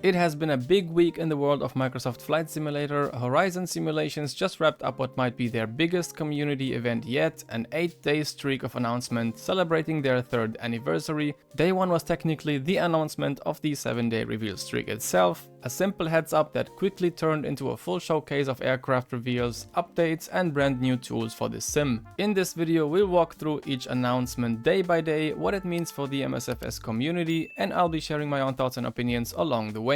It has been a big week in the world of Microsoft Flight Simulator. Horizon Simulations just wrapped up what might be their biggest community event yet, an 8-day streak of announcements celebrating their 3rd anniversary. Day 1 was technically the announcement of the 7-day reveal streak itself, a simple heads up that quickly turned into a full showcase of aircraft reveals, updates and brand new tools for the sim. In this video we'll walk through each announcement day by day, what it means for the MSFS community, and I'll be sharing my own thoughts and opinions along the way.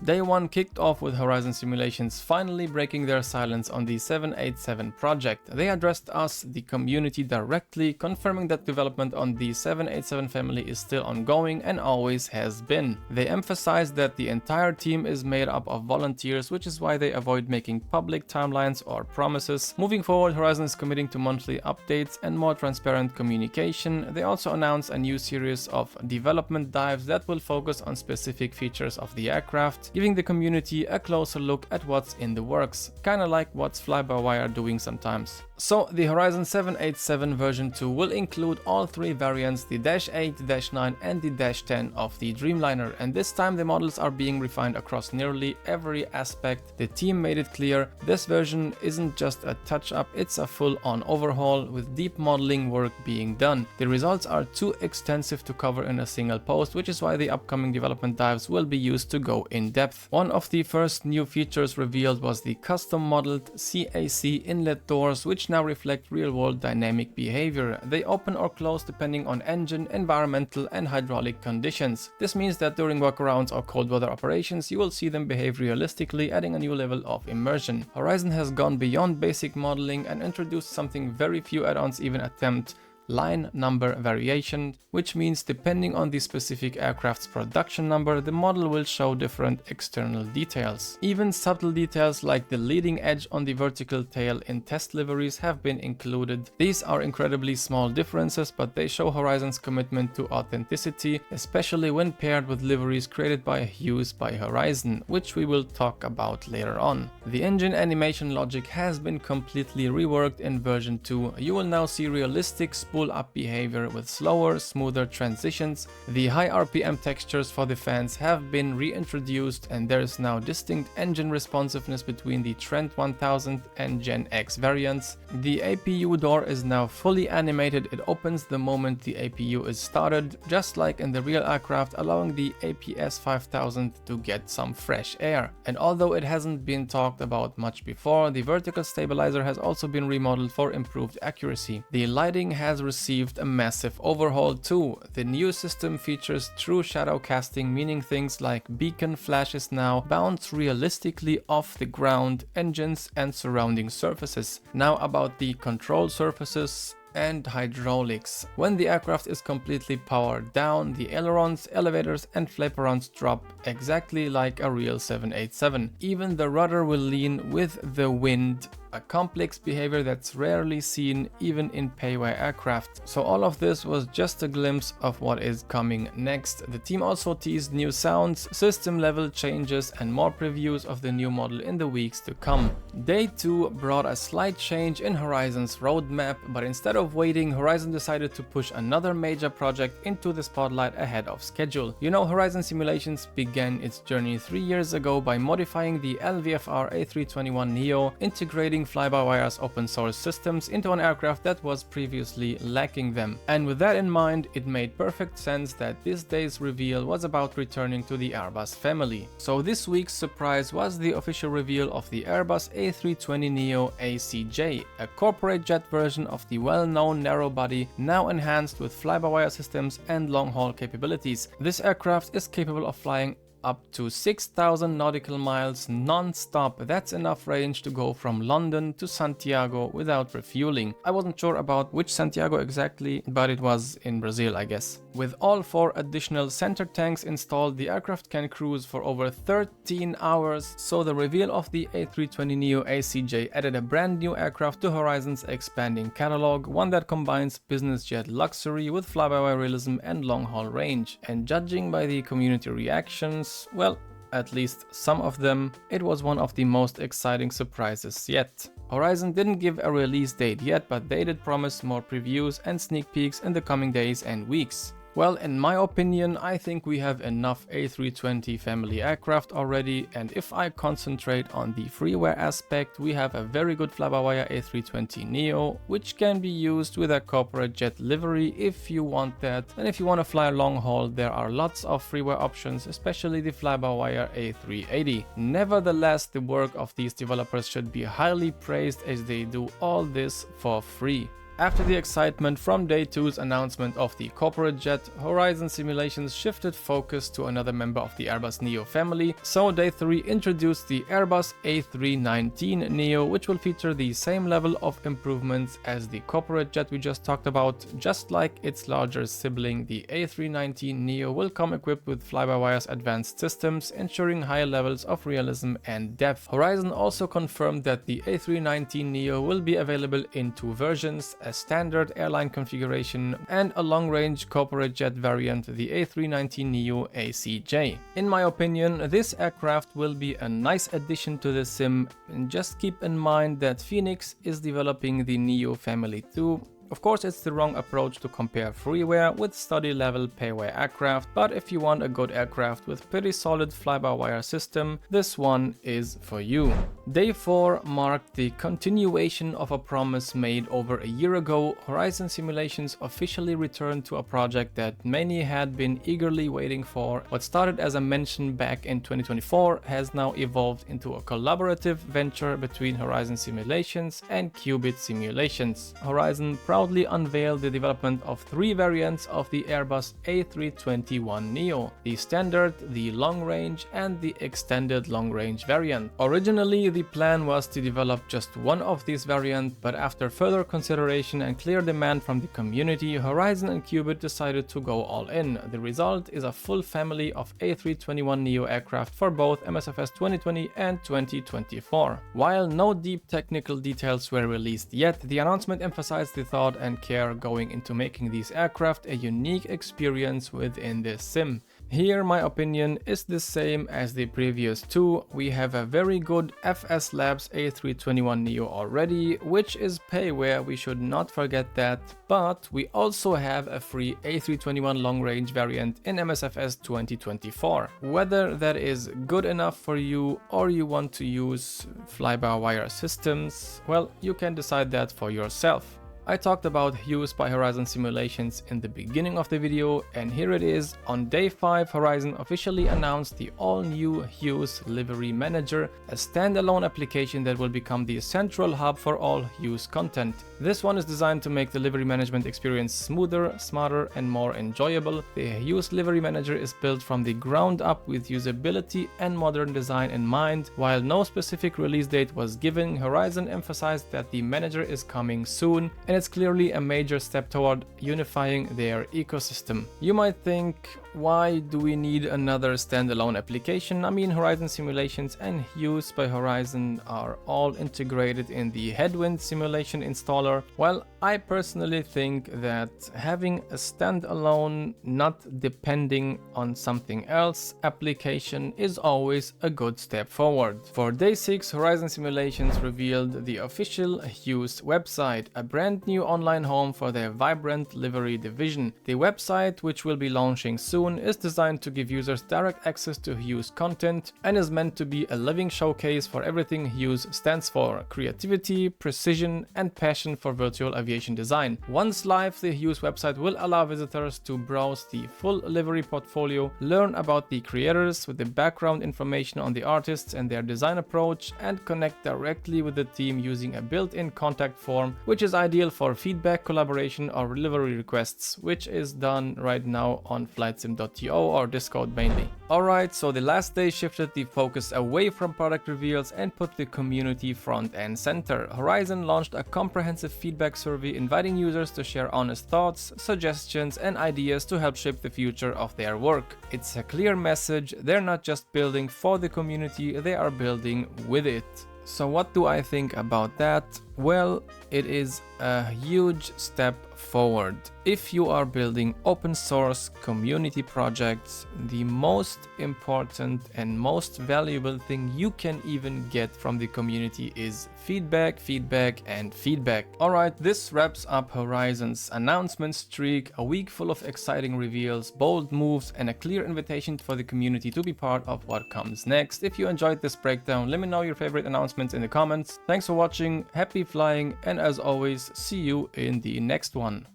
Day 1 kicked off with Horizon Simulations finally breaking their silence on the 787 project. They addressed us, the community, directly, confirming that development on the 787 family is still ongoing and always has been. They emphasized that the entire team is made up of volunteers, which is why they avoid making public timelines or promises. Moving forward, Horizon is committing to monthly updates and more transparent communication. They also announced a new series of development dives that will focus on specific features of the aircraft, giving the community a closer look at what's in the works, kinda like what's fly-by-wire doing sometimes. So the Horizon 787 version 2 will include all 3 variants, the Dash 8, Dash 9 and the Dash 10 of the Dreamliner, and this time the models are being refined across nearly every aspect. The team made it clear this version isn't just a touch-up, it's a full-on overhaul with deep modeling work being done. The results are too extensive to cover in a single post, which is why the upcoming development dives will be used to go in depth. One of the first new features revealed was the custom modeled CAC inlet doors, which now reflect real-world dynamic behavior. They open or close depending on engine, environmental and hydraulic conditions. This means that during walkarounds or cold weather operations you will see them behave realistically, adding a new level of immersion. Horizon has gone beyond basic modeling and introduced something very few add-ons even attempt: line number variation, which means depending on the specific aircraft's production number, the model will show different external details. Even subtle details like the leading edge on the vertical tail in test liveries have been included. These are incredibly small differences, but they show Horizon's commitment to authenticity, especially when paired with liveries created by Hughes by Horizon, which we will talk about later on. The engine animation logic has been completely reworked in version 2. You will now see realistic pull-up behavior with slower, smoother transitions. The high RPM textures for the fans have been reintroduced, and there is now distinct engine responsiveness between the Trent 1000 and Gen X variants. The APU door is now fully animated. It opens the moment the APU is started, just like in the real aircraft, allowing the APS 5000 to get some fresh air. And although it hasn't been talked about much before, the vertical stabilizer has also been remodeled for improved accuracy. The lighting has received a massive overhaul too. The new system features true shadow casting, meaning things like beacon flashes now bounce realistically off the ground, engines and surrounding surfaces. Now about the control surfaces and hydraulics. When the aircraft is completely powered down, the ailerons, elevators and flaperons drop exactly like a real 787. Even the rudder will lean with the wind, a complex behavior that's rarely seen even in pay-away aircraft. So all of this was just a glimpse of what is coming next. The team also teased new sounds, system level changes and more previews of the new model in the weeks to come. Day 2 brought a slight change in Horizon's roadmap, but instead of waiting, Horizon decided to push another major project into the spotlight ahead of schedule. You know, Horizon Simulations began its journey 3 years ago by modifying the LVFR A321neo, integrating fly-by-wire's open source systems into an aircraft that was previously lacking them. And with that in mind, it made perfect sense that this day's reveal was about returning to the Airbus family. So this week's surprise was the official reveal of the Airbus A320neo ACJ, a corporate jet version of the well-known narrow-body, now enhanced with fly-by-wire systems and long-haul capabilities. This aircraft is capable of flying up to 6,000 nautical miles non-stop. That's enough range to go from London to Santiago without refueling. I wasn't sure about which Santiago exactly, but it was in Brazil, I guess. With all 4 additional center tanks installed, the aircraft can cruise for over 13 hours. So the reveal of the A320neo ACJ added a brand new aircraft to Horizon's expanding catalog, one that combines business jet luxury with fly-by-wire realism and long-haul range. And judging by the community reactions, well, at least some of them, it was one of the most exciting surprises yet. Horizon didn't give a release date yet, but they did promise more previews and sneak peeks in the coming days and weeks. Well, in my opinion, I think we have enough A320 family aircraft already, and if I concentrate on the freeware aspect, we have a very good fly-by-wire A320neo, which can be used with a corporate jet livery if you want that, and if you want to fly long haul, there are lots of freeware options, especially the fly-by-wire A380. Nevertheless, the work of these developers should be highly praised as they do all this for free. After the excitement from Day 2's announcement of the corporate jet, Horizon Simulations shifted focus to another member of the Airbus Neo family, so Day 3 introduced the Airbus A319 Neo, which will feature the same level of improvements as the corporate jet we just talked about. Just like its larger sibling, the A319 Neo will come equipped with fly-by-wire's advanced systems, ensuring high levels of realism and depth. Horizon also confirmed that the A319 Neo will be available in two versions, a standard airline configuration and a long-range corporate jet variant, the A319neo ACJ. In my opinion, this aircraft will be a nice addition to the sim, and just keep in mind that Phoenix is developing the Neo family too. Of course, it's the wrong approach to compare freeware with study-level payware aircraft, but if you want a good aircraft with pretty solid fly-by-wire system, this one is for you. Day 4 marked the continuation of a promise made over a year ago. Horizon Simulations officially returned to a project that many had been eagerly waiting for. What started as a mention back in 2024 has now evolved into a collaborative venture between Horizon Simulations and Qubit Simulations. Horizon proudly unveiled the development of three variants of the Airbus A321neo, the standard, the long-range and the extended long-range variant. Originally, the plan was to develop just one of these variants, but after further consideration and clear demand from the community, Horizon and Qubit decided to go all in. The result is a full family of A321neo aircraft for both MSFS 2020 and 2024. While no deep technical details were released yet, the announcement emphasized the thought and care going into making these aircraft a unique experience within this sim. Here my opinion is the same as the previous two. We have a very good FS Labs A321neo already, which is payware, we should not forget that, but we also have a free A321 long-range variant in MSFS 2024. Whether that is good enough for you or you want to use fly-by-wire systems, well, you can decide that for yourself. I talked about Hughes by Horizon Simulations in the beginning of the video, and here it is. On day 5, Horizon officially announced the all-new Hughes Livery Manager, a standalone application that will become the central hub for all Hughes content. This one is designed to make the livery management experience smoother, smarter and more enjoyable. The Hughes Livery Manager is built from the ground up with usability and modern design in mind. While no specific release date was given, Horizon emphasized that the manager is coming soon, and it's clearly a major step toward unifying their ecosystem. You might think, why do we need another standalone application? I mean, Horizon Simulations and Hughes by Horizon are all integrated in the Headwind simulation installer. Well, I personally think that having a standalone, not depending on something else application is always a good step forward. For day 6, Horizon Simulations revealed the official Hughes website, a brand new online home for their vibrant livery division. The website, which will be launching soon, is designed to give users direct access to Hughes content and is meant to be a living showcase for everything Hughes stands for: creativity, precision and passion for virtual aviation design. Once live, the Hughes website will allow visitors to browse the full livery portfolio, learn about the creators with the background information on the artists and their design approach, and connect directly with the team using a built-in contact form, which is ideal for feedback, collaboration or livery requests, which is done right now on flightsim.to or Discord mainly. Alright, so the last day shifted the focus away from product reveals and put the community front and center. Horizon launched a comprehensive feedback survey inviting users to share honest thoughts, suggestions and ideas to help shape the future of their work. It's a clear message: they're not just building for the community, they are building with it. So what do I think about that? Well, it is a huge step forward. If you are building open source community projects, the most important and most valuable thing you can even get from the community is feedback, feedback, and feedback. Alright, this wraps up Horizon's announcement streak, a week full of exciting reveals, bold moves, and a clear invitation for the community to be part of what comes next. If you enjoyed this breakdown, let me know your favorite announcements in the comments. Thanks for watching, happy flying, and as always, see you in the next one.